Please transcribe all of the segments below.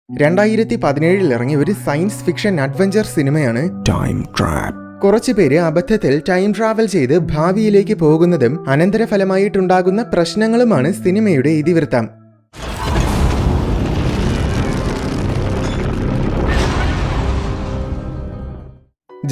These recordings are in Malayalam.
2017 ഇറങ്ങിയ ഒരു സയൻസ് ഫിക്ഷൻ അഡ്വഞ്ചർ സിനിമയാണ് ടൈം ട്രാപ്പ്. കുറച്ചുപേര് അബദ്ധത്തിൽ ടൈം ട്രാവൽ ചെയ്ത് ഭാവിയിലേക്ക് പോകുന്നതും അനന്തരഫലമായിട്ടുണ്ടാകുന്ന പ്രശ്നങ്ങളുമാണ് സിനിമയുടെ ഇതിവൃത്തം.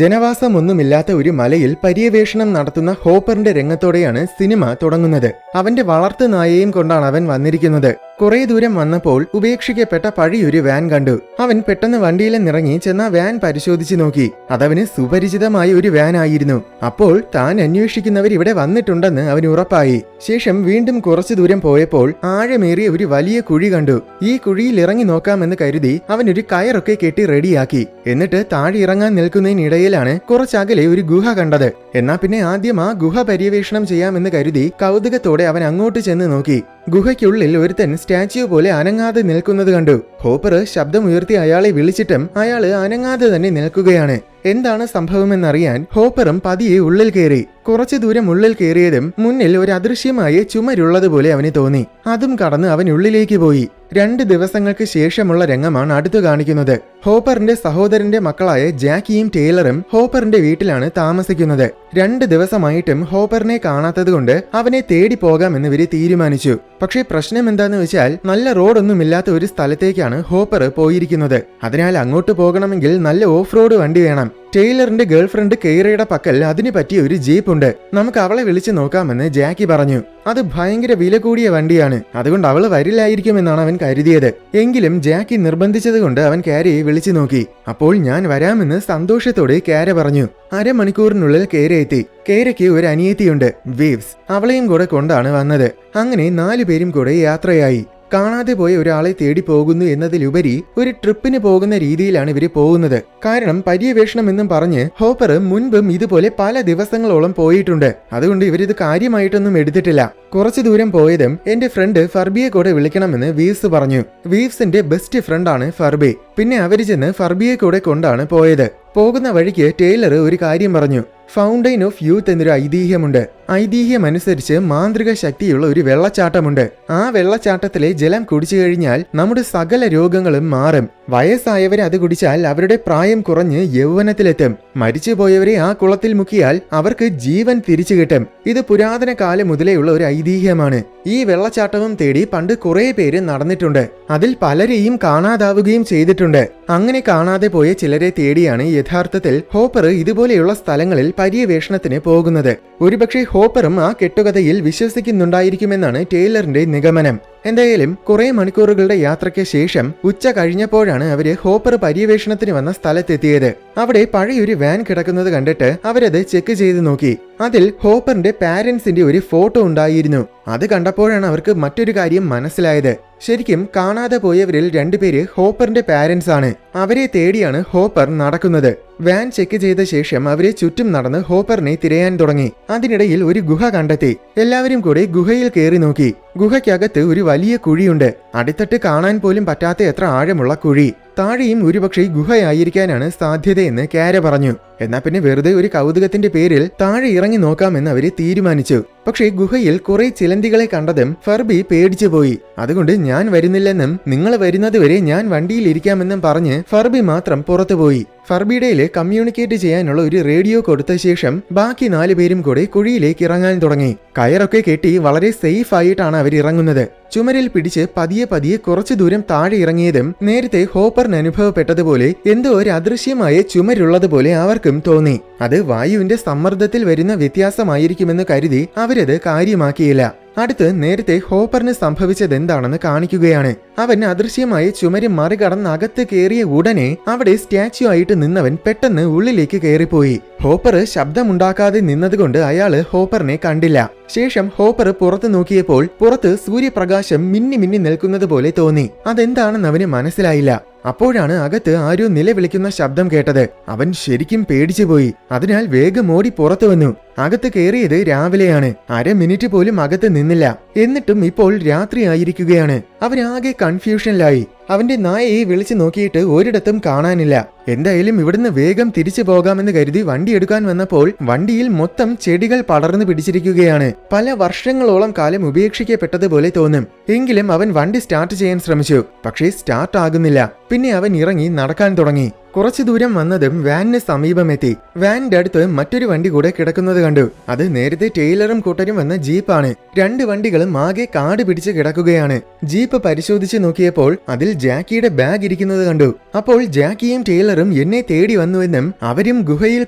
ജനവാസമൊന്നുമില്ലാത്ത ഒരു മലയിൽ പര്യവേഷണം നടത്തുന്ന ഹോപ്പറിന്റെ രംഗത്തോടെയാണ് സിനിമ തുടങ്ങുന്നത്. അവന്റെ വളർത്തു നായയും കൊണ്ടാണ് അവൻ വന്നിരിക്കുന്നത്. കുറെ ദൂരം വന്നപ്പോൾ ഉപേക്ഷിക്കപ്പെട്ട പഴയൊരു വാൻ കണ്ടു. അവൻ പെട്ടെന്ന് വണ്ടിയിൽ നിറങ്ങി ചെന്ന വാൻ പരിശോധിച്ചു നോക്കി. അതവന് സുപരിചിതമായ ഒരു വാൻ ആയിരുന്നു. അപ്പോൾ താൻ അന്വേഷിക്കുന്നവർ ഇവിടെ വന്നിട്ടുണ്ടെന്ന് അവന് ഉറപ്പായി. ശേഷം വീണ്ടും കുറച്ചു ദൂരം പോയപ്പോൾ ആഴമേറിയ ഒരു വലിയ കുഴി കണ്ടു. ഈ കുഴിയിൽ ഇറങ്ങി നോക്കാമെന്ന് കരുതി അവൻ ഒരു കയറൊക്കെ കെട്ടി റെഡിയാക്കി. എന്നിട്ട് താഴെ ഇറങ്ങാൻ നിൽക്കുന്നതിനിടയിലാണ് കുറച്ചകലെ ഒരു ഗുഹ കണ്ടത്. എന്നാ പിന്നെ ആദ്യം ആ ഗുഹ പര്യവേഷണം ചെയ്യാമെന്ന് കരുതി കൗതുകത്തോടെ അവൻ അങ്ങോട്ട് ചെന്ന് നോക്കി. ഗുഹയ്ക്കുള്ളിൽ ഒരുത്തൻ സ്റ്റാച്യു പോലെ അനങ്ങാതെ നിൽക്കുന്നത് കണ്ടു. ഹോപ്പർ ശബ്ദമുയർത്തി അയാളെ വിളിച്ചിട്ടും അയാള് അനങ്ങാതെ തന്നെ നിൽക്കുകയാണ്. എന്താണ് സംഭവമെന്നറിയാൻ ഹോപ്പറും പതിയെ ഉള്ളിൽ കയറി. കുറച്ചു ദൂരം ഉള്ളിൽ കയറിയതും മുന്നിൽ ഒരു അദൃശ്യമായ ചുമരുള്ളതുപോലെ അവന് തോന്നി. അതും കടന്ന് അവൻ ഉള്ളിലേക്ക് പോയി. 2 ദിവസങ്ങൾക്ക് ശേഷമുള്ള രംഗമാണ് അടുത്തു കാണിക്കുന്നത്. ഹോപ്പറിന്റെ സഹോദരന്റെ മക്കളായ ജാക്കിയും ടേലറും ഹോപ്പറിന്റെ വീട്ടിലാണ് താമസിക്കുന്നത്. 2 ദിവസമായിട്ടും ഹോപ്പറിനെ കാണാത്തതുകൊണ്ട് അവനെ തേടി പോകാമെന്ന് ഇവര് തീരുമാനിച്ചു. പക്ഷേ പ്രശ്നം എന്താന്ന് വെച്ചാൽ നല്ല റോഡൊന്നുമില്ലാത്ത ഒരു സ്ഥലത്തേക്കാണ് ഹോപ്പർ പോയിരിക്കുന്നത്. അതിനാൽ അങ്ങോട്ട് പോകണമെങ്കിൽ നല്ല ഓഫ് റോഡ് വണ്ടി വേണം. ടേലറിന്റെ ഗേൾഫ്രണ്ട് കെയ്റയുടെ പക്കൽ അതിന് പറ്റിയ ഒരു ജീപ്പ് ഉണ്ട്. നമുക്ക് അവളെ വിളിച്ചു നോക്കാമെന്ന് ജാക്കി പറഞ്ഞു. അത് ഭയങ്കര വില കൂടിയ വണ്ടിയാണ്. അതുകൊണ്ട് അവള് വരില്ലായിരിക്കുമെന്നാണ് അവൻ കരുതിയത്. എങ്കിലും ജാക്കി നിർബന്ധിച്ചതുകൊണ്ട് അവൻ കാരയെ വിളിച്ചു നോക്കി. അപ്പോൾ ഞാൻ വരാമെന്ന് സന്തോഷത്തോടെ കാര പറഞ്ഞു. അരമണിക്കൂറിനുള്ളിൽ കേര എത്തി. കേരയ്ക്ക് ഒരു അനിയത്തിയുണ്ട്, വീവ്സ്. അവളെയും കൂടെ കൊണ്ടാണ് വന്നത്. അങ്ങനെ 4 പേരും കൂടെ യാത്രയായി. കാണാതെ പോയ ഒരാളെ തേടി പോകുന്നു എന്നതിലുപരി ഒരു ട്രിപ്പിന് പോകുന്ന രീതിയിലാണ് ഇവര് പോകുന്നത്. കാരണം പര്യവേഷണം എന്നും പറഞ്ഞ് ഹോപ്പർ മുൻപും ഇതുപോലെ പല ദിവസങ്ങളോളം പോയിട്ടുണ്ട്. അതുകൊണ്ട് ഇവരിത് കാര്യമായിട്ടൊന്നും എടുത്തിട്ടില്ല. കുറച്ചു ദൂരം പോയതും എന്റെ ഫ്രണ്ട് ഫർബിയെ കൂടെ വിളിക്കണമെന്ന് വീവ്സ് പറഞ്ഞു. വീവ്സിന്റെ ബെസ്റ്റ് ഫ്രണ്ടാണ് ഫർബി. പിന്നെ അവര് ചെന്ന് ഫർബിയെ കൂടെ കൊണ്ടാണ് പോയത്. പോകുന്ന വഴിക്ക് ടേലർ ഒരു കാര്യം പറഞ്ഞു. ഫൗണ്ടൈൻ ഓഫ് യൂത്ത് എന്നൊരു ഐതിഹ്യമുണ്ട്. ഐതിഹ്യമനുസരിച്ച് മാന്ത്രിക ശക്തിയുള്ള ഒരു വെള്ളച്ചാട്ടമുണ്ട്. ആ വെള്ളച്ചാട്ടത്തിലെ ജലം കുടിച്ചു കഴിഞ്ഞാൽ നമ്മുടെ സകല രോഗങ്ങളും മാറും. വയസ്സായവരെ അത് കുടിച്ചാൽ അവരുടെ പ്രായം കുറഞ്ഞ് യൗവനത്തിലെത്തും. മരിച്ചുപോയവരെ ആ കുളത്തിൽ മുക്കിയാൽ അവർക്ക് ജീവൻ തിരിച്ചു കിട്ടും. ഇത് പുരാതന കാലം മുതലേയുള്ള ഒരു ഐതിഹ്യമാണ്. ഈ വെള്ളച്ചാട്ടവും തേടി പണ്ട് കുറെ പേര് നടന്നിട്ടുണ്ട്. അതിൽ പലരെയും കാണാതാവുകയും ചെയ്തിട്ടുണ്ട്. അങ്ങനെ കാണാതെ പോയ ചിലരെ തേടിയാണ് യഥാർത്ഥത്തിൽ ഹോപ്പർ ഇതുപോലെയുള്ള സ്ഥലങ്ങളിൽ പര്യവേഷണത്തിന് പോകുന്നത്. ഒരുപക്ഷെ ഹോപ്പറും ആ കെട്ടുകഥയിൽ വിശ്വസിക്കുന്നുണ്ടായിരിക്കുമെന്നാണ് ടേലറിന്റെ നിഗമനം. എന്തായാലും കുറെ മണിക്കൂറുകളുടെ യാത്രയ്ക്ക് ശേഷം ഉച്ച കഴിഞ്ഞപ്പോഴാണ് അവര് ഹോപ്പർ പര്യവേഷണത്തിന് വന്ന സ്ഥലത്തെത്തിയത്. അവിടെ പഴയൊരു വാൻ കിടക്കുന്നത് കണ്ടിട്ട് അവരത് ചെക്ക് ചെയ്ത് നോക്കി. അതിൽ ഹോപ്പറിന്റെ പാരന്റ്സിന്റെ ഒരു ഫോട്ടോ ഉണ്ടായിരുന്നു. അത് കണ്ടപ്പോഴാണ് അവർക്ക് മറ്റൊരു കാര്യം മനസ്സിലായത്. ശരിക്കും കാണാതെ പോയവരിൽ 2 പേര് ഹോപ്പറിന്റെ പാരന്റ്സ് ആണ്. അവരെ തേടിയാണ് ഹോപ്പർ നടക്കുന്നത്. വാൻ ചെക്ക് ചെയ്ത ശേഷം അവരെ ചുറ്റും നടന്ന് ഹോപ്പറിനെ തിരയാൻ തുടങ്ങി. അതിനിടയിൽ ഒരു ഗുഹ കണ്ടെത്തി. എല്ലാവരും കൂടെ ഗുഹയിൽ കയറി നോക്കി. ഗുഹയ്ക്കകത്ത് ഒരു വലിയ കുഴിയുണ്ട്. അടിത്തട്ട് കാണാൻ പോലും പറ്റാത്ത എത്ര ആഴമുള്ള കുഴി. താഴെയും ഒരുപക്ഷെ ഗുഹയായിരിക്കാനാണ് സാധ്യതയെന്ന് കാര പറഞ്ഞു. എന്നാ പിന്നെ വെറുതെ ഒരു കൗതുകത്തിന്റെ പേരിൽ താഴെ ഇറങ്ങി നോക്കാമെന്ന് അവര് തീരുമാനിച്ചു. പക്ഷേ ഗുഹയിൽ കുറെ ചിലന്തികളെ കണ്ടതും ഫർബി പേടിച്ചു പോയി. അതുകൊണ്ട് ഞാൻ വരുന്നില്ലെന്നും നിങ്ങൾ വരുന്നതുവരെ ഞാൻ വണ്ടിയിൽ ഇരിക്കാമെന്നും പറഞ്ഞ് ഫർബി മാത്രം പുറത്തുപോയി. ഫർബിയുടെയില് കമ്മ്യൂണിക്കേറ്റ് ചെയ്യാനുള്ള ഒരു റേഡിയോ കൊടുത്ത ശേഷം ബാക്കി 4 പേരും കൂടെ കുഴിയിലേക്ക് ഇറങ്ങാൻ തുടങ്ങി. കയറൊക്കെ കെട്ടി വളരെ സേഫ് ആയിട്ടാണ് അവർ ഇറങ്ങുന്നത്. ചുമരിൽ പിടിച്ച് പതിയെ പതിയെ കുറച്ചു ദൂരം താഴെ ഇറങ്ങിയതും നേരത്തെ ഹോപ്പറിന് അനുഭവപ്പെട്ടതുപോലെ എന്തോ ഒരു അദൃശ്യമായ ചുമരുള്ളതുപോലെ അവർക്കും തോന്നി. അത് വായുവിന്റെ സമ്മർദ്ദത്തിൽ വരുന്ന വ്യത്യാസമായിരിക്കുമെന്ന് കരുതി അവരത് കാര്യമാക്കിയില്ല. അടുത്ത് നേരത്തെ ഹോപ്പറിന് സംഭവിച്ചത് എന്താണെന്ന് കാണിക്കുകയാണ്. അവൻ അദൃശ്യമായ ചുമര് മറികടന്ന് അകത്ത് കയറിയ ഉടനെ അവിടെ സ്റ്റാച്യു ആയിട്ട് നിന്നവൻ പെട്ടെന്ന് ഉള്ളിലേക്ക് കയറിപ്പോയി. ഹോപ്പർ ശബ്ദമുണ്ടാക്കാതെ നിന്നതുകൊണ്ട് അയാള് ഹോപ്പറിനെ കണ്ടില്ല. ശേഷം ഹോപ്പർ പുറത്ത് നോക്കിയപ്പോൾ പുറത്ത് സൂര്യപ്രകാശം മിന്നി മിന്നി നിൽക്കുന്നത് പോലെ തോന്നി. അതെന്താണെന്ന് അവന് മനസ്സിലായില്ല. അപ്പോഴാണ് അകത്ത് ആരോ നിലവിളിക്കുന്ന ശബ്ദം കേട്ടത്. അവൻ ശരിക്കും പേടിച്ചുപോയി. അതിനാൽ വേഗം ഓടി പുറത്തു വന്നു. അകത്ത് കയറിയത് രാവിലെയാണ്. 1/2 മിനിറ്റ് പോലും അകത്ത് നിന്നില്ല. എന്നിട്ടും ഇപ്പോൾ രാത്രിയായിരിക്കുകയാണ്. അവരാകെ കൺഫ്യൂഷനിലായി. അവന്റെ നായയെ വിളിച്ചു നോക്കിയിട്ട് ഒരിടത്തും കാണാനില്ല. എന്തായാലും ഇവിടുന്ന് വേഗം തിരിച്ചു പോകാമെന്ന് കരുതി വണ്ടി എടുക്കാൻ വന്നപ്പോൾ വണ്ടിയിൽ മൊത്തം ചെടികൾ പടർന്നു പിടിച്ചിരിക്കുകയാണ്. പല വർഷങ്ങളോളം കാലം ഉപേക്ഷിക്കപ്പെട്ടതുപോലെ തോന്നും. എങ്കിലും അവൻ വണ്ടി സ്റ്റാർട്ട് ചെയ്യാൻ ശ്രമിച്ചു. പക്ഷേ സ്റ്റാർട്ട് ആകുന്നില്ല. പിന്നെ അവൻ ഇറങ്ങി നടക്കാൻ തുടങ്ങി. കുറച്ചു ദൂരം വന്നതും വാനിന് സമീപമെത്തി. വാനിന്റെ അടുത്ത് മറ്റൊരു വണ്ടി കൂടെ കിടക്കുന്നത് കണ്ടു. അത് നേരത്തെ ടൈലറും കൂട്ടരും വന്ന ജീപ്പാണ്. രണ്ട് വണ്ടികളും ആകെ കാട് പിടിച്ച് കിടക്കുകയാണ്. ജീപ്പ് പരിശോധിച്ച് നോക്കിയപ്പോൾ അതിൽ ജാക്കിയുടെ ബാഗ് ഇരിക്കുന്നത് കണ്ടു. അപ്പോൾ ജാക്കിയും ടൈലറും എന്നെ തേടി വന്നുവെന്നും അവരും ഗുഹയിൽ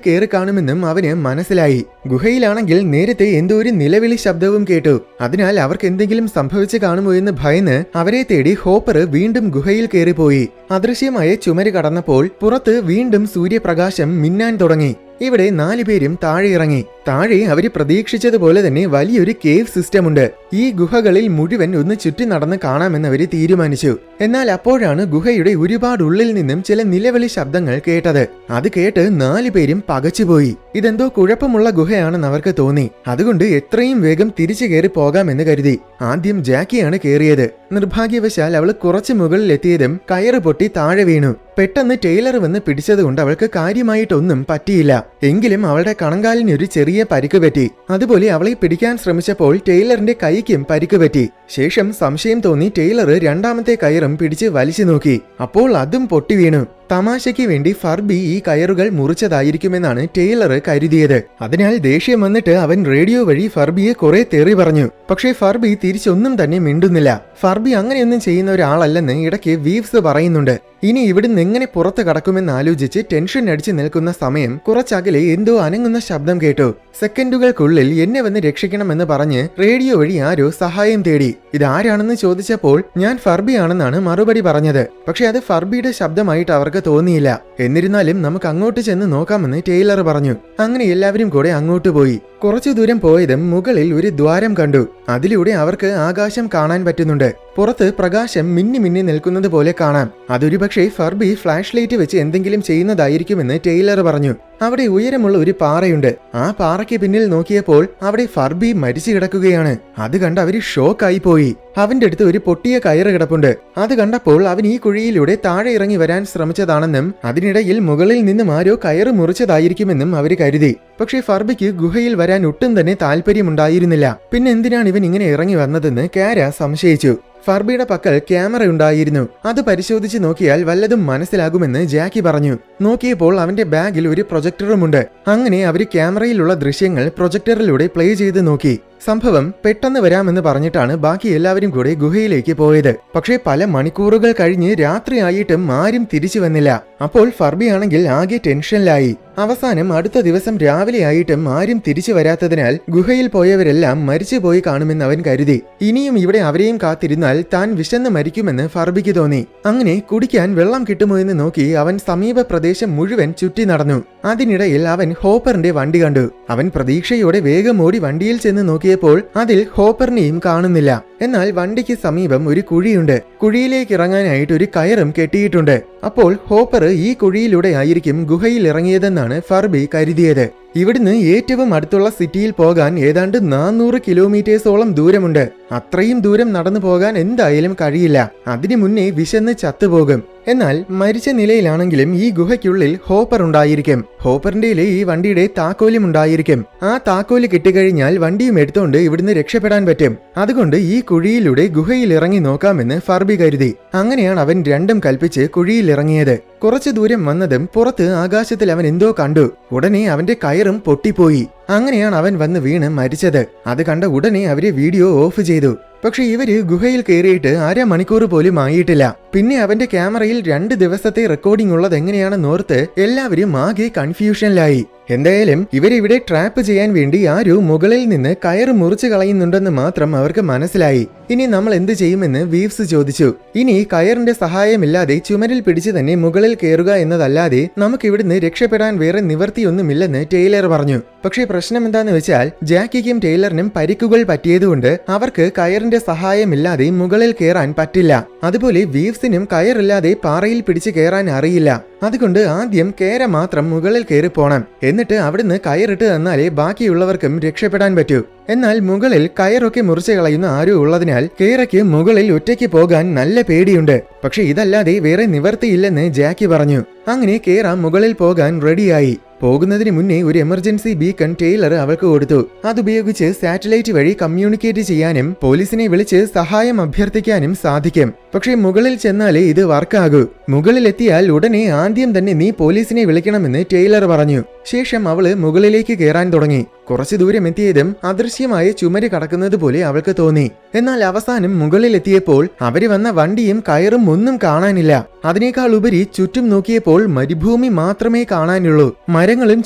കയറി കാണുമെന്നും അവന് മനസ്സിലായി. ഗുഹയിലാണെങ്കിൽ നേരത്തെ എന്തോ ഒരു നിലവിളി ശബ്ദവും കേട്ടു. അതിനാൽ അവർക്ക് എന്തെങ്കിലും സംഭവിച്ചു കാണുമോ എന്ന് ഭയന്ന് അവരെ തേടി ഹോപ്പർ വീണ്ടും ഗുഹയിൽ കയറിപ്പോയി. അദൃശ്യമായ ചുമര് കടന്നപ്പോൾ പുറത്ത് വീണ്ടും സൂര്യപ്രകാശം മിന്നാൻ തുടങ്ങി. ഇവിടെ 4 പേരും താഴെ ഇറങ്ങി. താഴെ അവര് പ്രതീക്ഷിച്ചതുപോലെ തന്നെ വലിയൊരു കേവ് സിസ്റ്റം ഉണ്ട്. ഈ ഗുഹകളിൽ മുഴുവൻ ഒന്ന് ചുറ്റി നടന്ന് കാണാമെന്ന് അവര് തീരുമാനിച്ചു. എന്നാൽ അപ്പോഴാണ് ഗുഹയുടെ ഒരുപാട് ഉള്ളിൽ നിന്നും ചില നിലവിളി ശബ്ദങ്ങൾ കേട്ടത്. അത് കേട്ട് 4 പേരും പകച്ചുപോയി. ഇതെന്തോ കുഴപ്പമുള്ള ഗുഹയാണെന്ന് അവർക്ക് തോന്നി. അതുകൊണ്ട് എത്രയും വേഗം തിരിച്ചു കയറി പോകാമെന്ന് കരുതി. ആദ്യം ജാക്കിയാണ് കയറിയത്. നിർഭാഗ്യവശാൽ അവൾ കുറച്ച് മുകളിലെത്തിയതും കയറ് പൊട്ടി താഴെ വീണു. പെട്ടെന്ന് ടൈലർ വന്ന് പിടിച്ചതുകൊണ്ട് അവൾക്ക് കാര്യമായിട്ടൊന്നും പറ്റിയില്ല. എങ്കിലും അവളുടെ കണങ്കാലിന് ഒരു ചെറിയ പരിക്ക് പറ്റി. അതുപോലെ അവളെ പിടിക്കാൻ ശ്രമിച്ചപ്പോൾ ടൈലറിന്റെ കൈക്കും പരിക്ക് പറ്റി. ശേഷം സംശയം തോന്നി ടൈലർ രണ്ടാമത്തെ കയറും പിടിച്ച് വലിച്ചു നോക്കി. അപ്പോൾ അതും പൊട്ടി വീണു. തമാശയ്ക്ക് വേണ്ടി ഫർബി ഈ കയറുകൾ മുറിച്ചതായിരിക്കുമെന്നാണ് ടൈലർ കരുതിയത്. അതിനാൽ ദേഷ്യം വന്നിട്ട് അവൻ റേഡിയോ വഴി ഫർബിയെ കുറെ തെറി പറഞ്ഞു. പക്ഷേ ഫർബി തിരിച്ചൊന്നും തന്നെ മിണ്ടുന്നില്ല. ഫർബി അങ്ങനെയൊന്നും ചെയ്യുന്ന ഒരാളല്ലെന്ന് ഇടയ്ക്ക് വീവ്സ് പറയുന്നുണ്ട്. ഇനി ഇവിടുന്ന് എങ്ങനെ പുറത്ത് കടക്കുമെന്ന് ആലോചിച്ച് ടെൻഷൻ അടിച്ചു നിൽക്കുന്ന സമയം കുറച്ചകലെ എന്തോ അനങ്ങുന്ന ശബ്ദം കേട്ടു. സെക്കൻഡുകൾക്കുള്ളിൽ എന്നെ വന്ന് രക്ഷിക്കണമെന്ന് പറഞ്ഞ് റേഡിയോ വഴി ആരോ സഹായം തേടി. ഇതാരാണെന്ന് ചോദിച്ചപ്പോൾ ഞാൻ ഫർബിയാണെന്നാണ് മറുപടി പറഞ്ഞത്. പക്ഷെ അത് ഫർബിയുടെ ശബ്ദമായിട്ട് അവർക്ക് തോന്നിയില്ല. എന്നിരുന്നാലും നമുക്ക് അങ്ങോട്ട് ചെന്ന് നോക്കാമെന്ന് ടൈലർ പറഞ്ഞു. അങ്ങനെ എല്ലാവരും കൂടെ അങ്ങോട്ട് പോയി. കുറച്ചു ദൂരം പോയതും മുകളിൽ ഒരു ദ്വാരം കണ്ടു. അതിലൂടെ അവർക്ക് ആകാശം കാണാൻ പറ്റുന്നുണ്ട്. പുറത്ത് പ്രകാശം മിന്നി മിന്നി നിൽക്കുന്നത് പോലെ കാണാം. അതൊരു പക്ഷേ ഫർബി ഫ്ലാഷ് ലൈറ്റ് വെച്ച് എന്തെങ്കിലും ചെയ്യുന്നതായിരിക്കുമെന്ന് ടൈലർ പറഞ്ഞു. അവിടെ ഉയരമുള്ള ഒരു പാറയുണ്ട്. ആ പാറയ്ക്ക് പിന്നിൽ നോക്കിയപ്പോൾ അവിടെ ഫർബി മരിച്ചു കിടക്കുകയാണ്. അത് കണ്ട് അവര് ഷോക്കായി പോയി. അവന്റെ അടുത്ത് ഒരു പൊട്ടിയ കയറ് കിടപ്പുണ്ട്. അത് കണ്ടപ്പോൾ അവൻ ഈ കുഴിയിലൂടെ താഴെ ഇറങ്ങി വരാൻ ശ്രമിച്ചതാണെന്നും അതിനിടയിൽ മുകളിൽ നിന്നും ആരോ കയറ് മുറിച്ചതായിരിക്കുമെന്നും അവര് കരുതി. പക്ഷേ ഫർബിക്ക് ഗുഹയിൽ വരാൻ ഒട്ടും തന്നെ താല്പര്യമുണ്ടായിരുന്നില്ല. പിന്നെ എന്തിനാണ് ഇവൻ ഇങ്ങനെ ഇറങ്ങി വന്നതെന്ന് കാര സംശയിച്ചു. ഫർബിയുടെ പക്കൽ ക്യാമറ ഉണ്ടായിരുന്നു. അത് പരിശോധിച്ച് നോക്കിയാൽ വല്ലതും മനസ്സിലാകുമെന്ന് ജാക്കി പറഞ്ഞു. നോക്കിയപ്പോൾ അവന്റെ ബാഗിൽ ഒരു പ്രൊജക്ടറുമുണ്ട്. അങ്ങനെ അവര് ക്യാമറയിലുള്ള ദൃശ്യങ്ങൾ പ്രൊജക്ടറിലൂടെ പ്ലേ ചെയ്ത് നോക്കി. സംഭവം പെട്ടെന്ന് വരാമെന്ന് പറഞ്ഞിട്ടാണ് ബാക്കി എല്ലാവരും കൂടെ ഗുഹയിലേക്ക് പോയത്. പക്ഷേ പല മണിക്കൂറുകൾ കഴിഞ്ഞ് രാത്രിയായിട്ടും ആരും തിരിച്ചു വന്നില്ല. അപ്പോൾ ഫർബി ആണെങ്കിൽ ആകെ ടെൻഷനിലായി. അവസാനം അടുത്ത ദിവസം രാവിലെ ആയിട്ടും ആരും തിരിച്ചു വരാത്തതിനാൽ ഗുഹയിൽ പോയവരെല്ലാം മരിച്ചുപോയി കാണുമെന്ന് അവൻ കരുതി. ഇനിയും ഇവിടെ അവരെയും കാത്തിരുന്നാൽ താൻ വിശന്ന് മരിക്കുമെന്ന് ഫർബിക്ക് തോന്നി. അങ്ങനെ കുടിക്കാൻ വെള്ളം കിട്ടുമോ എന്ന് നോക്കി അവൻ സമീപ പ്രദേശം മുഴുവൻ ചുറ്റി നടന്നു. അതിനിടയിൽ അവൻ ഹോപ്പറിന്റെ വണ്ടി കണ്ടു. അവൻ പ്രതീക്ഷയോടെ വേഗം ഓടി വണ്ടിയിൽ ചെന്ന് നോക്കിയപ്പോൾ അതിൽ ഹോപ്പറിനെയും കാണുന്നില്ല. എന്നാൽ വണ്ടിക്ക് സമീപം ഒരു കുഴിയുണ്ട്. കുഴിയിലേക്ക് ഇറങ്ങാനായിട്ട് ഒരു കയറും കെട്ടിയിട്ടുണ്ട്. അപ്പോൾ ഹോപ്പർ ഈ കുഴിയിലൂടെ ആയിരിക്കും ഗുഹയിൽ ഇറങ്ങിയതെന്നാണ് ഫർബി കരുതിയത്. ഇവിടുന്ന് ഏറ്റവും അടുത്തുള്ള സിറ്റിയിൽ പോകാൻ ഏതാണ്ട് 400 കിലോമീറ്റേഴ്സോളം ദൂരമുണ്ട്. അത്രയും ദൂരം നടന്നു പോകാൻ എന്തായാലും കഴിയില്ല. അതിനു മുന്നേ വിശന്ന് ചത്തുപോകും. എന്നാൽ മരിച്ച നിലയിലാണെങ്കിലും ഈ ഗുഹയ്ക്കുള്ളിൽ ഹോപ്പർ ഉണ്ടായിരിക്കും. ഹോപ്പറിന്റെ ഈ വണ്ടിയുടെ താക്കോലും ഉണ്ടായിരിക്കും. ആ താക്കോല് കിട്ടിക്കഴിഞ്ഞാൽ വണ്ടിയും എടുത്തുകൊണ്ട് ഇവിടുന്ന് രക്ഷപ്പെടാൻ പറ്റും. അതുകൊണ്ട് ഈ കുഴിയിലൂടെ ഗുഹയിൽ ഇറങ്ങി നോക്കാമെന്ന് ഫർബി കരുതി. അങ്ങനെയാണ് അവൻ രണ്ടും കൽപ്പിച്ച് കുഴിയിൽ ഇറങ്ങിയത്. കുറച്ചു ദൂരം വന്നതും പുറത്ത് ആകാശത്തിൽ അവൻ എന്തോ കണ്ടു. ഉടനെ അവന്റെ കയറും പൊട്ടിപ്പോയി. അങ്ങനെയാണ് അവൻ വന്ന് വീണ് മരിച്ചത്. അത് കണ്ട ഉടനെ അവര് വീഡിയോ ഓഫ് ചെയ്തു. പക്ഷെ ഇവര് ഗുഹയിൽ കയറിയിട്ട് 1/2 മണിക്കൂർ പോലും ആയിട്ടില്ല. പിന്നെ അവന്റെ ക്യാമറയിൽ 2 ദിവസത്തെ റെക്കോർഡിംഗ് ഉള്ളത് എങ്ങനെയാണെന്നോർത്ത് എല്ലാവരും ആകെ കൺഫ്യൂഷനിലായി. എന്തായാലും ഇവരിവിടെ ട്രാപ്പ് ചെയ്യാൻ വേണ്ടി ആരോ മുകളിൽ നിന്ന് കയറ് മുറിച്ചു കളയുന്നുണ്ടെന്ന് മാത്രം അവർക്ക് മനസ്സിലായി. ഇനി നമ്മൾ എന്ത് ചെയ്യുമെന്ന് വീവ്സ് ചോദിച്ചു. ഇനി കയറിന്റെ സഹായമില്ലാതെ ചുമരിൽ പിടിച്ച് തന്നെ മുകളിൽ കയറുക എന്നതല്ലാതെ നമുക്കിവിടുന്ന് രക്ഷപ്പെടാൻ വേറെ നിവർത്തിയൊന്നുമില്ലെന്ന് ടൈലർ പറഞ്ഞു. പക്ഷേ പ്രശ്നം എന്താന്ന് വെച്ചാൽ ജാക്കിക്കും ടൈലറിനും പരിക്കുകൾ പറ്റിയതുകൊണ്ട് അവർക്ക് കയറിന് ടൈലറിന്റെ സഹായമില്ലാതെ മുകളിൽ കയറാൻ പറ്റില്ല. അതുപോലെ വീവ്സിനും കയറില്ലാതെ പാറയിൽ പിടിച്ച് കയറാൻ അറിയില്ല. അതുകൊണ്ട് ആദ്യം കേര മാത്രം മുകളിൽ കയറി പോണം. എന്നിട്ട് അവിടുന്ന് കയറിട്ട് തന്നാലേ ബാക്കിയുള്ളവർക്കും രക്ഷപ്പെടാൻ പറ്റൂ. എന്നാൽ മുകളിൽ കയറൊക്കെ മുറിച്ചു കളയുന്ന ആരും ഉള്ളതിനാൽ കേരയ്ക്ക് മുകളിൽ ഒറ്റയ്ക്ക് പോകാൻ നല്ല പേടിയുണ്ട്. പക്ഷെ ഇതല്ലാതെ വേറെ നിവർത്തിയില്ലെന്ന് ജാക്കി പറഞ്ഞു. അങ്ങനെ കേര മുകളിൽ പോകാൻ റെഡിയായി. പോകുന്നതിന് മുന്നേ ഒരു എമർജൻസി ബീക്കൺ ടൈലർ അവൾക്ക് കൊടുത്തു. അതുപയോഗിച്ച് സാറ്റലൈറ്റ് വഴി കമ്മ്യൂണിക്കേറ്റ് ചെയ്യാനും പോലീസിനെ വിളിച്ച് സഹായം അഭ്യർത്ഥിക്കാനും സാധിക്കും. പക്ഷേ മുകളിൽ ചെന്നാലേ ഇത് വർക്കാകൂ. മുകളിലെത്തിയാൽ ഉടനെ ആദ്യം തന്നെ നീ പോലീസിനെ വിളിക്കണമെന്ന് ടൈലർ പറഞ്ഞു. ശേഷം അവള് മുകളിലേക്ക് കയറാൻ തുടങ്ങി. കുറച്ചു ദൂരം എത്തിയതും അദൃശ്യമായ ചുമര് കടക്കുന്നത് പോലെ അവൾക്ക് തോന്നി. എന്നാൽ അവസാനം മുകളിലെത്തിയപ്പോൾ അവര് വന്ന വണ്ടിയും കയറും ഒന്നും കാണാനില്ല. അതിനേക്കാൾ ഉപരി ചുറ്റും നോക്കിയപ്പോൾ മരുഭൂമി മാത്രമേ കാണാനുള്ളൂ. മരങ്ങളും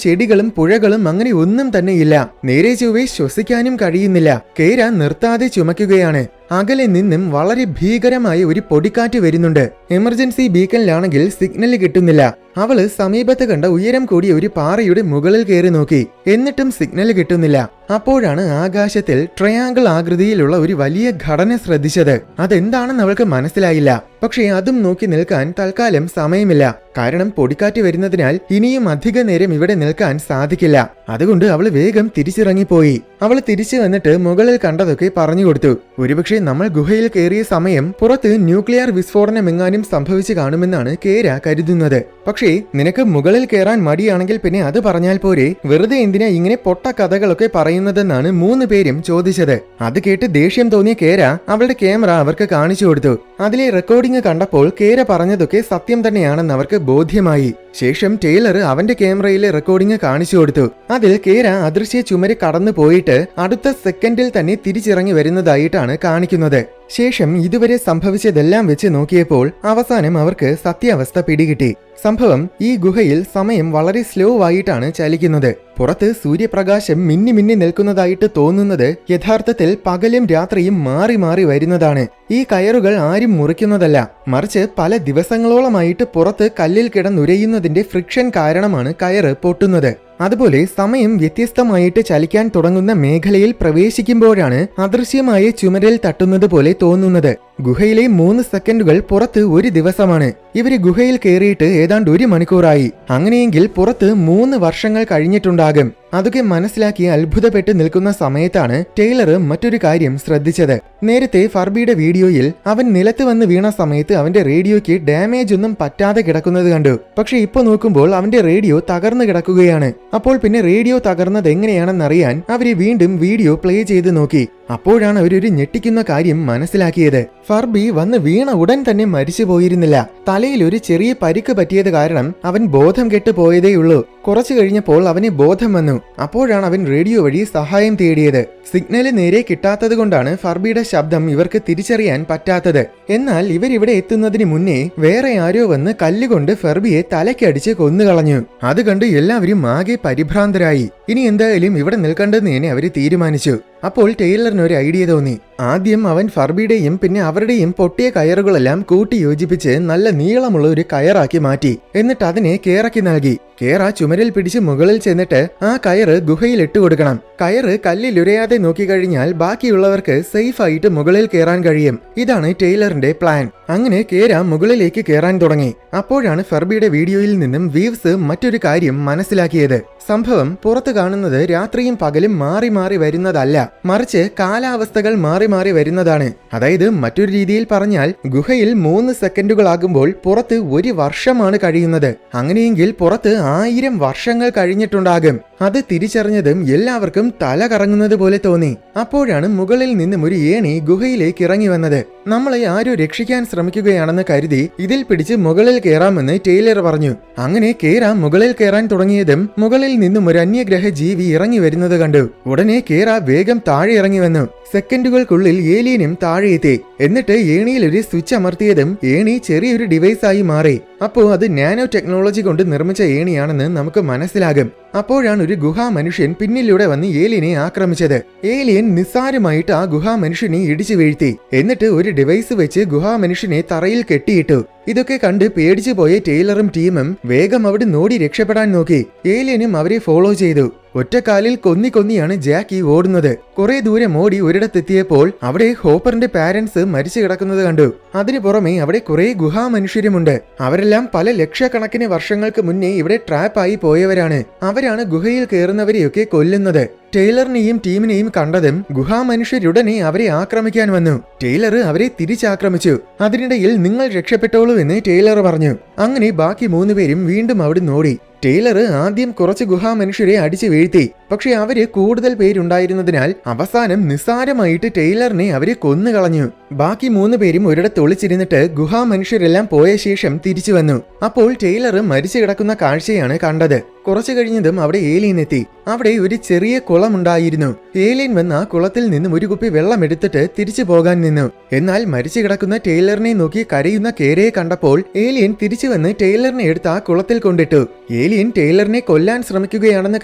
ചെടികളും പുഴകളും അങ്ങനെ ഒന്നും തന്നെയില്ല. നേരെ ചൊവ്വേ ശ്വസിക്കാനും കഴിയുന്നില്ല. കേര നിർത്താതെ ചുമക്കുകയാണ്. അകലെ നിന്നും വളരെ ഭീകരമായ ഒരു പൊടിക്കാറ്റ് വരുന്നുണ്ട്. എമർജൻസി ബീക്കണിലാണെങ്കിൽ സിഗ്നൽ കിട്ടുന്നില്ല. അവള് സമീപത്ത് കണ്ട ഉയരം കൂടിയ ഒരു പാറയുടെ മുകളിൽ കയറി നോക്കി. എന്നിട്ടും സിഗ്നൽ കിട്ടുന്നില്ല. അപ്പോഴാണ് ആകാശത്തിൽ ട്രയാങ്കിൾ ആകൃതിയിലുള്ള ഒരു വലിയ ഘടന ശ്രദ്ധിച്ചത്. അതെന്താണെന്ന് അവൾക്ക് മനസ്സിലായില്ല. പക്ഷേ അതും നോക്കി നിൽക്കാൻ തൽക്കാലം സമയമില്ല. കാരണം പൊടിക്കാറ്റ് വരുന്നതിനാൽ ഇനിയും അധിക നേരം ഇവിടെ നിൽക്കാൻ സാധിക്കില്ല. അതുകൊണ്ട് അവൾ വേഗം തിരിച്ചിറങ്ങിപ്പോയി. അവൾ തിരിച്ചു വന്നിട്ട് മുകളിൽ കണ്ടതൊക്കെ പറഞ്ഞു കൊടുത്തു. ഒരുപക്ഷെ നമ്മൾ ഗുഹയിൽ കയറിയ സമയം പുറത്ത് ന്യൂക്ലിയർ വിസ്ഫോടനം എങ്ങാനും സംഭവിച്ചു കാണുമെന്നാണ് കേര കരുതുന്നത്. പക്ഷേ നിനക്ക് മുകളിൽ കയറാൻ മടിയാണെങ്കിൽ പിന്നെ അത് പറഞ്ഞാൽ പോരെ, വെറുതെ എന്തിനാ ഇങ്ങനെ പൊട്ട കഥകളൊക്കെ പറയുന്നതെന്നാണ് 3 പേരും ചോദിച്ചത്. അത് കേട്ട് ദേഷ്യം തോന്നിയ കേര അവളുടെ ക്യാമറ അവർക്ക് കാണിച്ചു കൊടുത്തു. അതിലെ റെക്കോർഡിംഗ് കണ്ടപ്പോൾ കേര പറഞ്ഞതൊക്കെ സത്യം തന്നെയാണെന്ന് അവർക്ക് ബോധ്യമായി. ശേഷം ടൈലർ അവന്റെ ക്യാമറയിലെ റെക്കോർഡിംഗ് കാണിച്ചു കൊടുത്തു. അതിൽ കേര അദൃശ്യ ചുമര് കടന്നു പോയിട്ട് അടുത്ത സെക്കൻഡിൽ തന്നെ തിരിച്ചിറങ്ങി വരുന്നതായിട്ടാണ് കാണിക്കുന്നത്. ശേഷം ഇതുവരെ സംഭവിച്ചതെല്ലാം വെച്ച് നോക്കിയപ്പോൾ അവസാനം അവർക്ക് സത്യാവസ്ഥ പിടികിട്ടി. സംഭവം ഈ ഗുഹയിൽ സമയം വളരെ സ്ലോ ആയിട്ടാണ് ചലിക്കുന്നത്. പുറത്ത് സൂര്യപ്രകാശം മിന്നി മിന്നി നിൽക്കുന്നതായിട്ട് തോന്നുന്നത് യഥാർത്ഥത്തിൽ പകലും രാത്രിയും മാറി മാറി വരുന്നതാണ്. ഈ കയറുകൾ ആരും മുറിക്കുന്നതല്ല, മറിച്ച് പല ദിവസങ്ങളോളമായിട്ട് പുറത്ത് കല്ലിൽ കിടന്നുരയുന്നതിന്റെ ഫ്രിക്ഷൻ കാരണമാണ് കയറ് പൊട്ടുന്നത്. അതുപോലെ സമയം വ്യത്യസ്തമായിട്ട് ചലിക്കാൻ തുടങ്ങുന്ന മേഖലയിൽ പ്രവേശിക്കുമ്പോഴാണ് അദൃശ്യമായ ചുമരിൽ തട്ടുന്നത് പോലെ തോന്നുന്നത്. ഗുഹയിലെ 3 സെക്കൻഡുകൾ പുറത്ത് 1 ദിവസമാണ്. ഇവര് ഗുഹയിൽ കയറിയിട്ട് ഏതാണ്ട് 1 മണിക്കൂറായി. അങ്ങനെയെങ്കിൽ പുറത്ത് 3 വർഷങ്ങൾ കഴിഞ്ഞിട്ടുണ്ടാകും. അതൊക്കെ മനസ്സിലാക്കി അത്ഭുതപ്പെട്ട് നിൽക്കുന്ന സമയത്താണ് ടൈലർ മറ്റൊരു കാര്യം ശ്രദ്ധിച്ചത്. നേരത്തെ ഫർബിയുടെ വീഡിയോയിൽ അവൻ നിലത്ത് വന്ന് വീണ സമയത്ത് അവന്റെ റേഡിയോയ്ക്ക് ഡാമേജ് ഒന്നും പറ്റാതെ കിടക്കുന്നത് കണ്ടു. പക്ഷെ ഇപ്പൊ നോക്കുമ്പോൾ അവന്റെ റേഡിയോ തകർന്നു കിടക്കുകയാണ്. അപ്പോൾ പിന്നെ റേഡിയോ തകർന്നത് എങ്ങനെയാണെന്നറിയാൻ അവര് വീണ്ടും വീഡിയോ പ്ലേ ചെയ്ത് നോക്കി. അപ്പോഴാണ് അവരൊരു ഞെട്ടിക്കുന്ന കാര്യം മനസ്സിലാക്കിയത്. ഫർബി വന്ന് വീണ ഉടൻ തന്നെ മരിച്ചു പോയിരുന്നില്ല. തലയിൽ ഒരു ചെറിയ പരിക്ക് പറ്റിയത് കാരണം അവൻ ബോധം കെട്ട് പോയതേയുള്ളൂ. കുറച്ചു കഴിഞ്ഞപ്പോൾ അവന് ബോധം വന്നു. അപ്പോഴാണ് അവൻ റേഡിയോ വഴി സഹായം തേടിയത്. സിഗ്നല് നേരെ കിട്ടാത്തത് കൊണ്ടാണ് ഫർബിയുടെ ശബ്ദം ഇവർക്ക് തിരിച്ചറിയാൻ പറ്റാത്തത്. എന്നാൽ ഇവരിവിടെ എത്തുന്നതിന് മുന്നേ വേറെ ആരോ വന്ന് കല്ലുകൊണ്ട് ഫർബിയെ തലയ്ക്കടിച്ച് കൊന്നുകളഞ്ഞു. അത് കണ്ട് എല്ലാവരും ആകെ പരിഭ്രാന്തരായി. ഇനി എന്തായാലും ഇവിടെ നിൽക്കേണ്ടെന്ന് തന്നെ അവര് തീരുമാനിച്ചു. അപ്പോൾ ടൈലറിന് ഒരു ഐഡിയ തോന്നി. ആദ്യം അവൻ ഫർബിയുടെയും പിന്നെ അവരുടെയും പൊട്ടിയ കയറുകളെല്ലാം കൂട്ടി യോജിപ്പിച്ച് നല്ല നീളമുള്ള ഒരു കയറാക്കി മാറ്റി. എന്നിട്ട് അതിനെ കേറയ്ക്ക് നൽകി. കേറ ചുമരിൽ പിടിച്ച് മുകളിൽ ചെന്നിട്ട് ആ കയറ് ഗുഹയിൽ ഇട്ടുകൊടുക്കണം. കയറ് കല്ലിലുരയാതെ നോക്കിക്കഴിഞ്ഞാൽ ബാക്കിയുള്ളവർക്ക് സേഫ് ആയിട്ട് മുകളിൽ കയറാൻ കഴിയും. ഇതാണ് ടൈലറിന്റെ പ്ലാൻ. അങ്ങനെ കേര മുകളിലേക്ക് കയറാൻ തുടങ്ങി. അപ്പോഴാണ് ഫർബിയുടെ വീഡിയോയിൽ നിന്നും വീവ്സ് മറ്റൊരു കാര്യം മനസ്സിലാക്കിയത്. സംഭവം പുറത്ത് കാണുന്നത് രാത്രിയും പകലും മാറി മാറി വരുന്നതല്ല, മറിച്ച് കാലാവസ്ഥകൾ മാറി മാറി വരുന്നതാണ്. അതായത് മറ്റൊരു രീതിയിൽ പറഞ്ഞാൽ ഗുഹയിൽ 3 സെക്കൻഡുകളാകുമ്പോൾ പുറത്ത് 1 വർഷമാണ് കഴിയുന്നത്. അങ്ങനെയെങ്കിൽ പുറത്ത് 1000 വർഷങ്ങൾ കഴിഞ്ഞിട്ടുണ്ടാകും. അത് തിരിച്ചറിഞ്ഞതും എല്ലാവർക്കും തല കറങ്ങുന്നത് പോലെ തോന്നി. അപ്പോഴാണ് മുകളിൽ നിന്നും ഒരു ഏണി ഗുഹയിലേക്ക് ഇറങ്ങി വന്നത്. നമ്മളെ ആരോ രക്ഷിക്കാൻ ശ്രമിക്കുകയാണെന്ന് കരുതി ഇതിൽ പിടിച്ച് മുകളിൽ കയറാമെന്ന് ടൈലർ പറഞ്ഞു. അങ്ങനെ കേര മുകളിൽ കയറാൻ തുടങ്ങിയതും മുകളിൽ നിന്നും ഒരു അന്യഗ്രഹ ജീവി ഇറങ്ങി വരുന്നത് കണ്ടു. ഉടനെ കേര വേഗം താഴെ ഇറങ്ങി വന്നു. സെക്കൻഡുകൾക്കുള്ളിൽ ഏലിയനും താഴെ എത്തി. എന്നിട്ട് ഏണിയിൽ ഒരു സ്വിച്ച് അമർത്തിയതും ഏണി ചെറിയൊരു ഡിവൈസായി മാറി. അപ്പോൾ അത് നാനോ ടെക്നോളജി കൊണ്ട് നിർമ്മിച്ച ഏണിയാണെന്ന് നമുക്ക് മനസ്സിലാകും. അപ്പോഴാണ് ഒരു ഗുഹാ മനുഷ്യൻ പിന്നിലൂടെ വന്ന് ഏലിയനെ ആക്രമിച്ചത്. ഏലിയൻ നിസ്സാരമായിട്ട് ആ ഗുഹാ മനുഷ്യനെ ഇടിച്ചു വീഴ്ത്തി. എന്നിട്ട് ഒരു ഡിവൈസ് വെച്ച് ഗുഹാ മനുഷ്യനെ തറയിൽ കെട്ടിയിട്ടു. ഇതൊക്കെ കണ്ട് പേടിച്ചു പോയ ടൈലറും ടീമും വേഗം അവിടെ നോടി രക്ഷപ്പെടാൻ നോക്കി. ഏലിയനും അവരെ ഫോളോ ചെയ്തു. ഒറ്റക്കാലിൽ കൊന്നിയാണ് ജാക്കി ഓടുന്നത്. കുറെ ദൂരം ഓടി ഒരിടത്തെത്തിയപ്പോൾ അവിടെ ഹോപ്പറിന്റെ പാരന്റ്സ് മരിച്ചു കിടക്കുന്നത് കണ്ടു. അതിനു പുറമെ അവിടെ കുറെ ഗുഹാ മനുഷ്യരുമുണ്ട്. അവരെല്ലാം പല ലക്ഷക്കണക്കിന് വർഷങ്ങൾക്ക് മുന്നേ ഇവിടെ ട്രാപ്പായി പോയവരാണ്. അവരാണ് ഗുഹയിൽ കയറുന്നവരെയൊക്കെ കൊല്ലുന്നത്. ടൈലറിനെയും ടീമിനെയും കണ്ടതും ഗുഹാ മനുഷ്യരുടനെ അവരെ ആക്രമിക്കാൻ വന്നു. ടൈലർ അവരെ തിരിച്ചാക്രമിച്ചു. അതിനിടയിൽ നിങ്ങൾ രക്ഷപ്പെട്ടോളൂ എന്ന് ടൈലർ പറഞ്ഞു. അങ്ങനെ ബാക്കി 3 പേരും വീണ്ടും അവിടെ നോടി. ടൈലർ ആദ്യം കുറച്ച് ഗുഹാ മനുഷ്യരെ അടിച്ചു വീഴ്ത്തി. പക്ഷെ അവര് കൂടുതൽ പേരുണ്ടായിരുന്നതിനാൽ അവസാനം നിസ്സാരമായിട്ട് ടൈലറിനെ അവരെ കൊന്നുകളഞ്ഞു. ബാക്കി 3 പേരും ഒരിടത്ത് ഒളിച്ചിരുന്നിട്ട് ഗുഹാ മനുഷ്യരെല്ലാം പോയ ശേഷം തിരിച്ചു വന്നു. അപ്പോൾ ടൈലർ മരിച്ചു കിടക്കുന്ന കാഴ്ചയാണ് കണ്ടത്. കുറച്ചു കഴിഞ്ഞതും അവിടെ ഏലിയൻ എത്തി. അവിടെ ഒരു ചെറിയ കുളമുണ്ടായിരുന്നു. ഏലിയൻ വന്ന ആ കുളത്തിൽ നിന്നും ഒരു കുപ്പി വെള്ളം എടുത്തിട്ട് തിരിച്ചു പോകാൻ നിന്നു. എന്നാൽ മരിച്ചു കിടക്കുന്ന ടൈലറിനെ നോക്കി കരയുന്ന കേരയെ കണ്ടപ്പോൾ ഏലിയൻ തിരിച്ചു വന്ന് ടൈലറിനെ എടുത്ത് ആ കുളത്തിൽ കൊണ്ടിട്ടു. ഏലിയൻ ടൈലറിനെ കൊല്ലാൻ ശ്രമിക്കുകയാണെന്ന്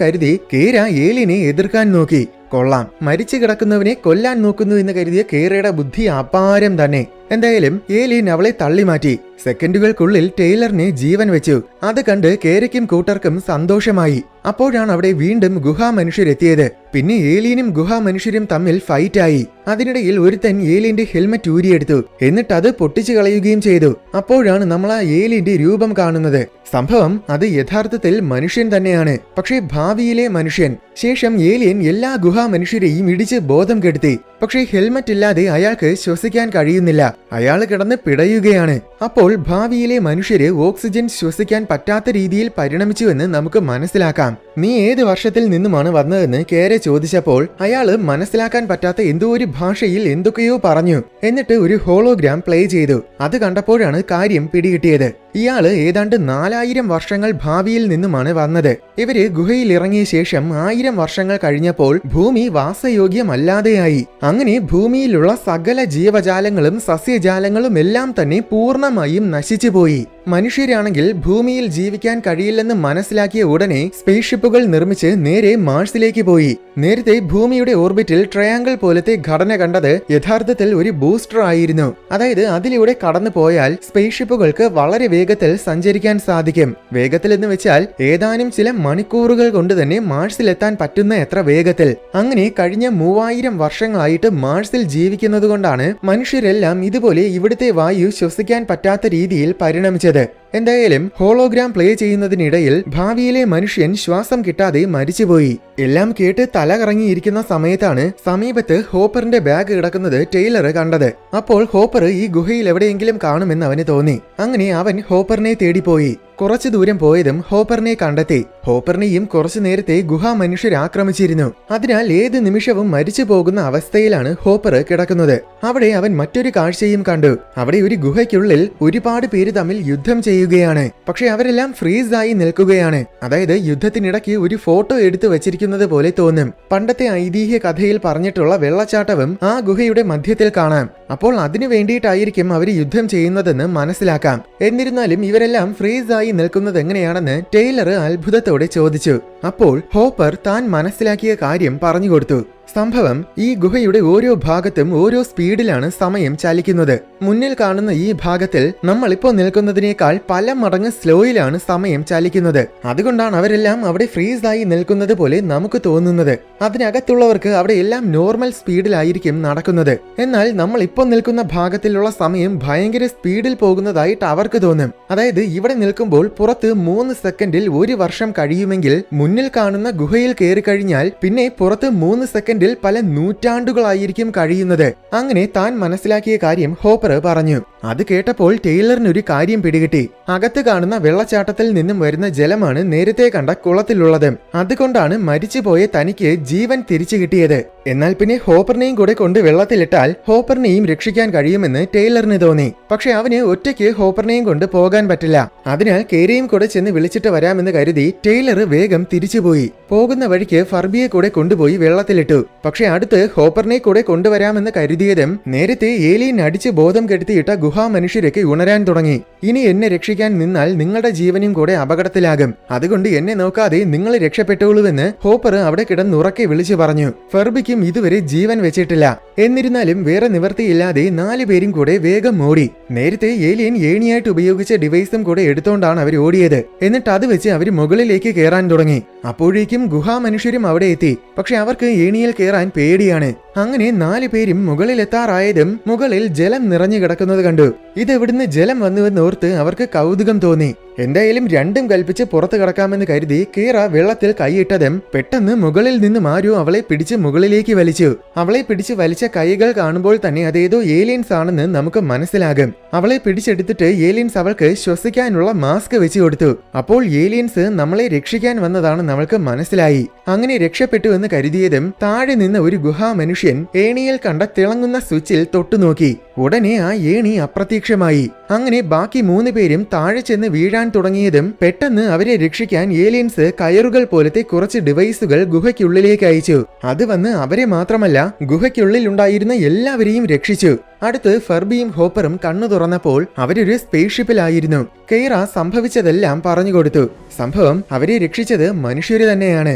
കരുതി കേര ഏലിയനെ എതിർക്കാൻ നോക്കി. കൊള്ളാം, മരിച്ചു കിടക്കുന്നവനെ കൊല്ലാൻ നോക്കുന്നു എന്ന് കരുതിയ കേരയുടെ ബുദ്ധി അപാരം തന്നെ. എന്തായാലും ഏലിയൻ അവളെ തള്ളിമാറ്റി. സെക്കൻഡുകൾക്കുള്ളിൽ ടൈലറിനെ ജീവൻ വെച്ചു. അത് കണ്ട് കേരയ്ക്കും കൂട്ടർക്കും സന്തോഷമായി. അപ്പോഴാണ് അവിടെ വീണ്ടും ഗുഹാ മനുഷ്യരെത്തിയത്. പിന്നെ ഏലിയനും ഗുഹാ മനുഷ്യരും തമ്മിൽ ഫൈറ്റായി. അതിനിടയിൽ ഒരുത്തൻ ഏലിയന്റെ ഹെൽമറ്റ് ഊരിയെടുത്തു. എന്നിട്ട് അത് പൊട്ടിച്ചു കളയുകയും ചെയ്തു. അപ്പോഴാണ് നമ്മൾ ആ ഏലിയന്റെ രൂപം കാണുന്നത്. സംഭവം അത് യഥാർത്ഥത്തിൽ മനുഷ്യൻ തന്നെയാണ്, പക്ഷേ ഭാവിയിലെ മനുഷ്യൻ. ശേഷം ഏലിയൻ എല്ലാ ഗുഹാ മനുഷ്യരെയും ഇടിച്ച് ബോധം കെടുത്തി. പക്ഷേ ഹെൽമറ്റ് ഇല്ലാതെ അയാൾക്ക് ശ്വസിക്കാൻ കഴിയുന്നില്ല. അയാൾ കിടന്ന് പിടയുകയാണ്. അപ്പോൾ ഭാവിയിലെ മനുഷ്യര് ഓക്സിജൻ ശ്വസിക്കാൻ പറ്റാത്ത രീതിയിൽ പരിണമിച്ചുവെന്ന് നമുക്ക് മനസ്സിലാക്കാം. നീ ഏത് വർഷത്തിൽ നിന്നുമാണ് വന്നതെന്ന് കേര ചോദിച്ചപ്പോൾ അയാള് മനസ്സിലാക്കാൻ പറ്റാത്ത എന്തോ ഒരു ഭാഷയിൽ എന്തൊക്കെയോ പറഞ്ഞു. എന്നിട്ട് ഒരു ഹോളോഗ്രാം പ്ലേ ചെയ്തു. അത് കണ്ടപ്പോഴാണ് കാര്യം പിടികിട്ടിയത്. ഇയാള് ഏതാണ്ട് 4000 വർഷങ്ങൾ ഭാവിയിൽ നിന്നുമാണ് വന്നത്. ഇവര് ഗുഹയിൽ ഇറങ്ങിയ ശേഷം 1000 വർഷങ്ങൾ കഴിഞ്ഞപ്പോൾ ഭൂമി വാസയോഗ്യമല്ലാതെയായി. അങ്ങനെ ഭൂമിയിലുള്ള സകല ജീവജാലങ്ങളും സസ്യജാലങ്ങളും എല്ലാം തന്നെ പൂർണ്ണമായും നശിച്ചുപോയി. മനുഷ്യരാണെങ്കിൽ ഭൂമിയിൽ ജീവിക്കാൻ കഴിയില്ലെന്ന് മനസ്സിലാക്കിയ ഉടനെ സ്പേസ് ഷിപ്പുകൾ നിർമ്മിച്ച് നേരെ മാർസിലേക്ക് പോയി. നേരത്തെ ഭൂമിയുടെ ഓർബിറ്റിൽ ട്രയാങ്കിൾ പോലത്തെ ഘടന കണ്ടത് യഥാർത്ഥത്തിൽ ഒരു ബൂസ്റ്റർ ആയിരുന്നു. അതായത് അതിലൂടെ കടന്നു പോയാൽ സ്പേസ് ഷിപ്പുകൾക്ക് വളരെ വേഗത്തിൽ സഞ്ചരിക്കാൻ സാധിക്കും. വേഗത്തിൽ എന്ന് വെച്ചാൽ ഏതാനും ചില മണിക്കൂറുകൾ കൊണ്ട് തന്നെ മാർസിലെത്താൻ പറ്റുന്ന എത്ര വേഗത്തിൽ. അങ്ങനെ കഴിഞ്ഞ 3000 വർഷങ്ങളായിട്ട് മാർസിൽ ജീവിക്കുന്നത് കൊണ്ടാണ് മനുഷ്യരെല്ലാം ഇതുപോലെ ഇവിടുത്തെ വായു ശ്വസിക്കാൻ പറ്റാത്ത രീതിയിൽ പരിണമിച്ചത്. എന്തായാലും ഹോളോഗ്രാം പ്ലേ ചെയ്യുന്നതിനിടയിൽ ഭാവിയിലെ മനുഷ്യൻ ശ്വാസം കിട്ടാതെ മരിച്ചുപോയി. എല്ലാം കേട്ട് തല കറങ്ങിയിരിക്കുന്ന സമയത്താണ് സമീപത്ത് ഹോപ്പറിന്റെ ബാഗ് കിടക്കുന്നത് ടൈലർ കണ്ടത്. അപ്പോൾ ഹോപ്പർ ഈ ഗുഹയിൽ എവിടെയെങ്കിലും കാണുമെന്ന് അവന് തോന്നി. അങ്ങനെ അവൻ ഹോപ്പറിനെ തേടിപ്പോയി. കുറച്ചു ദൂരം പോയതും ഹോപ്പറിനെ കണ്ടെത്തി. ഹോപ്പറിനെയും കുറച്ചു നേരത്തെ ഗുഹാ മനുഷ്യർ ആക്രമിച്ചിരുന്നു. അതിനാൽ ഏത് നിമിഷവും മരിച്ചു പോകുന്ന അവസ്ഥയിലാണ് ഹോപ്പർ കിടക്കുന്നത്. അവിടെ അവൻ മറ്റൊരു കാഴ്ചയും കണ്ടു. അവിടെ ഒരു ഗുഹയ്ക്കുള്ളിൽ ഒരുപാട് പേര് തമ്മിൽ യുദ്ധം ചെയ്യുകയാണ്. പക്ഷെ അവരെല്ലാം ഫ്രീസായി നിൽക്കുകയാണ്. അതായത് യുദ്ധത്തിനിടയ്ക്ക് ഒരു ഫോട്ടോ എടുത്തു വെച്ചിരിക്കുന്നത് പോലെ തോന്നും. പണ്ടത്തെ ഐതിഹ്യ കഥയിൽ പറഞ്ഞിട്ടുള്ള വെള്ളച്ചാട്ടവും ആ ഗുഹയുടെ മധ്യത്തിൽ കാണാം. അപ്പോൾ അതിനു വേണ്ടിയിട്ടായിരിക്കും അവർ യുദ്ധം ചെയ്യുന്നതെന്ന് മനസ്സിലാക്കാം. എന്നിരുന്നാലും ഇവരെല്ലാം ഫ്രീസായി നിൽക്കുന്നത് എങ്ങനെയാണെന്ന് ടൈലർ അത്ഭുതത്തോടെ ചോദിച്ചു. അപ്പോൾ ഹോപ്പർ താൻ മനസ്സിലാക്കിയ കാര്യം പറഞ്ഞുകൊടുത്തു. സംഭവം ഈ ഗുഹയുടെ ഓരോ ഭാഗത്തും ഓരോ സ്പീഡിലാണ് സമയം ചലിക്കുന്നത്. മുന്നിൽ കാണുന്ന ഈ ഭാഗത്തിൽ നമ്മളിപ്പോൾ നിൽക്കുന്നതിനേക്കാൾ പല മടങ്ങ് സ്ലോയിലാണ് സമയം ചലിക്കുന്നത്. അതുകൊണ്ടാണ് അവരെല്ലാം അവിടെ ഫ്രീസായി നിൽക്കുന്നത് പോലെ നമുക്ക് തോന്നുന്നത്. അതിനകത്തുള്ളവർക്ക് അവിടെ എല്ലാം നോർമൽ സ്പീഡിലായിരിക്കും നടക്കുന്നത്. എന്നാൽ നമ്മൾ ഇപ്പോൾ നിൽക്കുന്ന ഭാഗത്തിലുള്ള സമയം ഭയങ്കര സ്പീഡിൽ പോകുന്നതായിട്ട് അവർക്ക് തോന്നും. അതായത് ഇവിടെ നിൽക്കുമ്പോൾ പുറത്ത് 3 സെക്കൻഡിൽ 1 വർഷം കഴിയുമെങ്കിൽ മുന്നിൽ കാണുന്ന ഗുഹയിൽ കയറി കഴിഞ്ഞാൽ പിന്നെ പുറത്ത് 3 സെക്കൻഡിൽ പല നൂറ്റാണ്ടുകളായിരിക്കും കഴിയുന്നത്. അങ്ങനെ താൻ മനസ്സിലാക്കിയ കാര്യം ഹോപ്പർ പറഞ്ഞു. അത് കേട്ടപ്പോൾ ടൈലറിനൊരു കാര്യം പിടികിട്ടി. അകത്ത് കാണുന്ന വെള്ളച്ചാട്ടത്തിൽ നിന്നും വരുന്ന ജലമാണ് നേരത്തെ കണ്ട കുളത്തിലുള്ളത്. അതുകൊണ്ടാണ് മരിച്ചുപോയ തനിക്ക് ജീവൻ തിരിച്ചു കിട്ടിയത്. എന്നാൽ പിന്നെ ഹോപ്പറിനെയും കൂടെ കൊണ്ട് വെള്ളത്തിലിട്ടാൽ ഹോപ്പറിനെയും രക്ഷിക്കാൻ കഴിയുമെന്ന് ടൈലറിന് തോന്നി. പക്ഷെ അവന് ഒറ്റയ്ക്ക് ഹോപ്പറിനെയും കൊണ്ട് പോകാൻ പറ്റില്ല. അതിനാൽ കേരയും കൂടെ ചെന്ന് വിളിച്ചിട്ട് വരാമെന്ന് കരുതി ടൈലർ വേഗം തിരിച്ചുപോയി. പോകുന്ന വഴിക്ക് ഫർബിയെ കൂടെ കൊണ്ടുപോയി വെള്ളത്തിലിട്ടു. പക്ഷെ അടുത്ത് ഹോപ്പറിനെ കൂടെ കൊണ്ടുവരാമെന്ന് കരുതിയതും നേരത്തെ ഏലിയൻ അടിച്ച് ബോധം കെടുത്തിയിട്ട ഗുഹ ഗുഹാമനുഷ്യരൊക്കെ ഉണരാൻ തുടങ്ങി. ഇനി എന്നെ രക്ഷിക്കാൻ നിന്നാൽ നിങ്ങളുടെ ജീവനും കൂടെ അപകടത്തിലാകും. അതുകൊണ്ട് എന്നെ നോക്കാതെ നിങ്ങൾ രക്ഷപ്പെട്ടോളൂവെന്ന് ഹോപ്പർ അവിടെ കിടന്നുറക്കെ വിളിച്ചു പറഞ്ഞു. ഫെർബിക്കും ഇതുവരെ ജീവൻ വെച്ചിട്ടില്ല. എന്നിരുന്നാലും വേറെ നിവർത്തിയില്ലാതെ 4 പേരും കൂടെ വേഗം ഓടി. നേരത്തെ ഏലിയൻ ഏണിയായിട്ട് ഉപയോഗിച്ച ഡിവൈസും കൂടെ എടുത്തോണ്ടാണ് അവർ ഓടിയത്. എന്നിട്ട് അത് വെച്ച് അവർ മുകളിലേക്ക് കയറാൻ തുടങ്ങി. അപ്പോഴേക്കും ഗുഹാമനുഷ്യരും അവിടെ എത്തി. പക്ഷെ അവർക്ക് ഏണിയിൽ കയറാൻ പേടിയാണ്. അങ്ങനെ 4 പേരും മുകളിലെത്താറായതും മുകളിൽ ജലം നിറഞ്ഞു കിടക്കുന്നത് കണ്ടു. ഇതെവിടുന്ന് ജലം വന്നുവെന്നോർത്ത് അവർക്ക് കൗതുകം തോന്നി. എന്തായാലും രണ്ടും കൽപ്പിച്ച് പുറത്തു കിടക്കാമെന്ന് കരുതി കീറ വെള്ളത്തിൽ കൈയിട്ടതും പെട്ടെന്ന് മുകളിൽ നിന്ന് ആരോ അവളെ പിടിച്ച് മുകളിലേക്ക് വലിച്ചു. അവളെ പിടിച്ച് വലിച്ച കൈകൾ കാണുമ്പോൾ തന്നെ അതേതോ ഏലിയൻസ് ആണെന്ന് നമുക്ക് മനസ്സിലാകും. അവളെ പിടിച്ചെടുത്തിട്ട് ഏലിയൻസ് അവൾക്ക് ശ്വസിക്കാനുള്ള മാസ്ക് വെച്ച് കൊടുത്തു. അപ്പോൾ ഏലിയൻസ് നമ്മളെ രക്ഷിക്കാൻ വന്നതാണ് നമ്മൾക്ക് മനസ്സിലായി. അങ്ങനെ രക്ഷപ്പെട്ടു എന്ന് കരുതിയതും താഴെ നിന്ന് ഒരു ഗുഹാമനുഷ്യൻ ഏണിയിൽ കണ്ട തിളങ്ങുന്ന സ്വിച്ചിൽ തൊട്ടുനോക്കി. ഉടനെ ആ ഏണി അപ്രത്യക്ഷമായി. അങ്ങനെ ബാക്കി 3 പേരും താഴെ ചെന്ന് വീഴാൻ തുടങ്ങിയതും പെട്ടെന്ന് അവരെ രക്ഷിക്കാൻ ഏലിയൻസ് കയറുകൾ പോലത്തെ കുറച്ച് ഡിവൈസുകൾ ഗുഹയ്ക്കുള്ളിലേക്ക് അയച്ചു. അത് വന്ന് അവരെ മാത്രമല്ല ഗുഹയ്ക്കുള്ളിൽ ഉണ്ടായിരുന്ന എല്ലാവരെയും രക്ഷിച്ചു. അടുത്ത് ഫെർബിയും ഹോപ്പറും കണ്ണു തുറന്നപ്പോൾ അവരൊരു സ്പേസ് ഷിപ്പിലായിരുന്നു. കെയ്റ സംഭവിച്ചതെല്ലാം പറഞ്ഞുകൊടുത്തു. സംഭവം അവരെ രക്ഷിച്ചത് മനുഷ്യര് തന്നെയാണ്.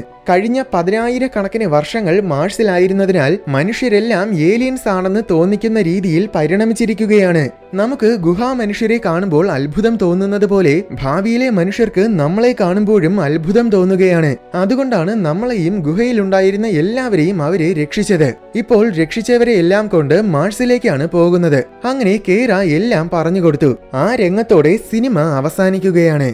കഴിഞ്ഞ 10,000 കണക്കിന് വർഷങ്ങൾ മാർസിലായിരുന്നതിനാൽ മനുഷ്യരെല്ലാം ഏലിയൻസ് ആണെന്ന് തോന്നിക്കുന്ന രീതിയിൽ പരിണമിച്ചിരിക്കുകയാണ്. നമുക്ക് ഗുഹാമനുഷ്യരെ കാണുമ്പോൾ അത്ഭുതം തോന്നുന്നത് പോലെ ഭാവിയിലെ മനുഷ്യർക്ക് നമ്മളെ കാണുമ്പോഴും അത്ഭുതം തോന്നുകയാണ്. അതുകൊണ്ടാണ് നമ്മളെയും ഗുഹയിലുണ്ടായിരുന്ന എല്ലാവരെയും അവരെ രക്ഷിച്ചത്. ഇപ്പോൾ രക്ഷിച്ചവരെ എല്ലാം കൊണ്ട് മാർസിലേക്കാണ് പോകുന്നത്. അങ്ങനെ കെയ്റ എല്ലാം പറഞ്ഞുകൊടുത്തു. ആ രംഗത്തോടെ സിനിമ അവസാനിക്കുകയാണ്.